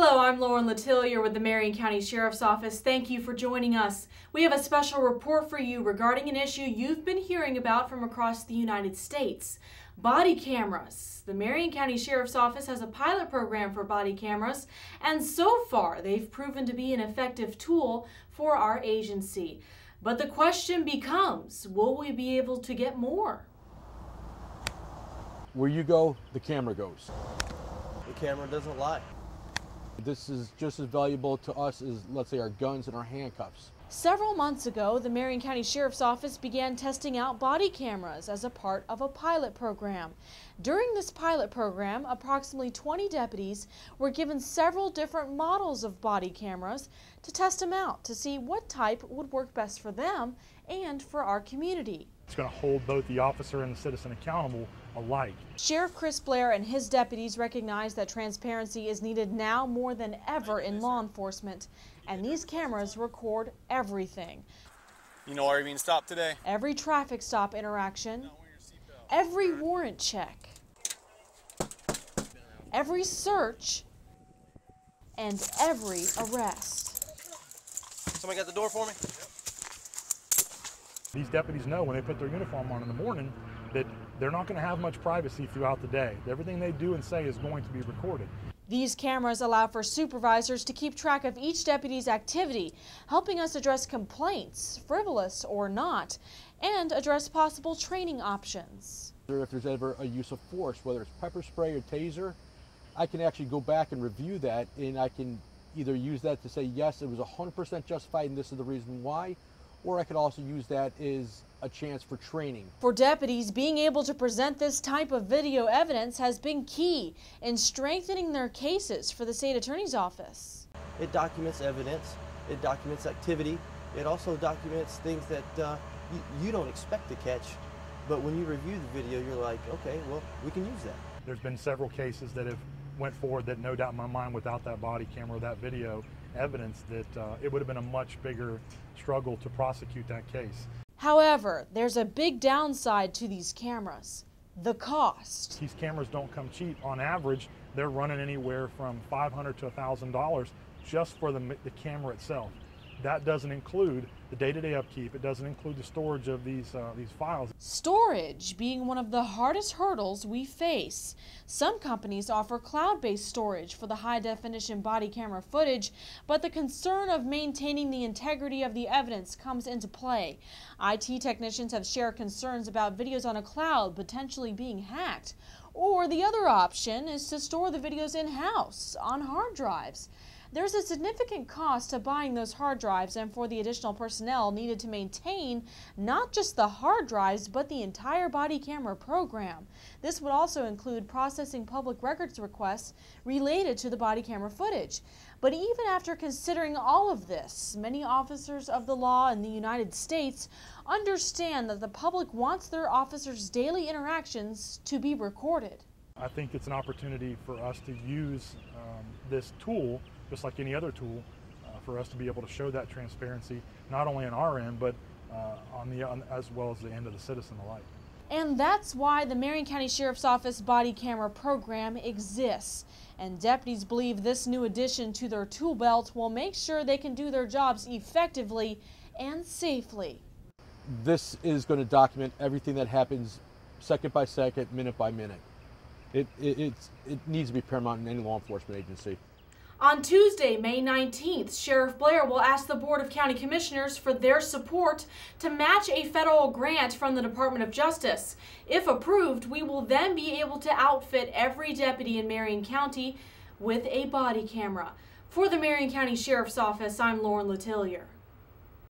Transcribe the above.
Hello, I'm Lauren Letillier with the Marion County Sheriff's Office. Thank you for joining us. We have a special report for you regarding an issue you've been hearing about from across the United States. Body cameras. The Marion County Sheriff's Office has a pilot program for body cameras, and so far they've proven to be an effective tool for our agency. But the question becomes, will we be able to get more? Where you go, the camera goes. The camera doesn't lie. This is just as valuable to us as, let's say, our guns and our handcuffs. Several months ago, the Marion County Sheriff's Office began testing out body cameras as a part of a pilot program. During this pilot program, approximately 20 deputies were given several different models of body cameras to test them out to see what type would work best for them and for our community. It's going to hold both the officer and the citizen accountable alike. Sheriff Blair and his deputies recognize that transparency is needed now more than ever in law enforcement, and these cameras record everything. You know why you're being stopped today? Every traffic stop interaction, every warrant check, every search, and every arrest. Somebody got the door for me? These deputies know when they put their uniform on in the morning that they're not going to have much privacy throughout the day. Everything they do and say is going to be recorded. These cameras allow for supervisors to keep track of each deputy's activity, helping us address complaints, frivolous or not, and address possible training options. If there's ever a use of force, whether it's pepper spray or taser, I can actually go back and review that, and I can either use that to say, yes, it was 100% justified and this is the reason why, or I could also use that as a chance for training. For deputies, being able to present this type of video evidence has been key in strengthening their cases for the state attorney's office. It documents evidence, it documents activity, it also documents things that you don't expect to catch, but when you review the video, you're like, okay, well, we can use that. There's been several cases that have went forward that no doubt in my mind without that body camera or that video evidence that it would have been a much bigger struggle to prosecute that case. However, there's a big downside to these cameras: the cost. These cameras don't come cheap. On average, they're running anywhere from $500 to $1,000 just for the camera itself. That doesn't include the day-to-day upkeep. It doesn't include the storage of these files. Storage being one of the hardest hurdles we face. Some companies offer cloud-based storage for the high-definition body camera footage, but the concern of maintaining the integrity of the evidence comes into play. IT technicians have shared concerns about videos on a cloud potentially being hacked. Or the other option is to store the videos in-house on hard drives. There's a significant cost to buying those hard drives and for the additional personnel needed to maintain not just the hard drives, but the entire body camera program. This would also include processing public records requests related to the body camera footage. But even after considering all of this, many officers of the law in the United States understand that the public wants their officers' daily interactions to be recorded. I think it's an opportunity for us to use this tool, just like any other tool, for us to be able to show that transparency, not only on our end, but as well as the end of the citizen alike. And that's why the Marion County Sheriff's Office body camera program exists. And deputies believe this new addition to their tool belt will make sure they can do their jobs effectively and safely. This is going to document everything that happens second by second, minute by minute. It needs to be paramount in any law enforcement agency. On Tuesday, May 19th, Sheriff Blair will ask the Board of County Commissioners for their support to match a federal grant from the Department of Justice. If approved, we will then be able to outfit every deputy in Marion County with a body camera. For the Marion County Sheriff's Office, I'm Lauren Letillier.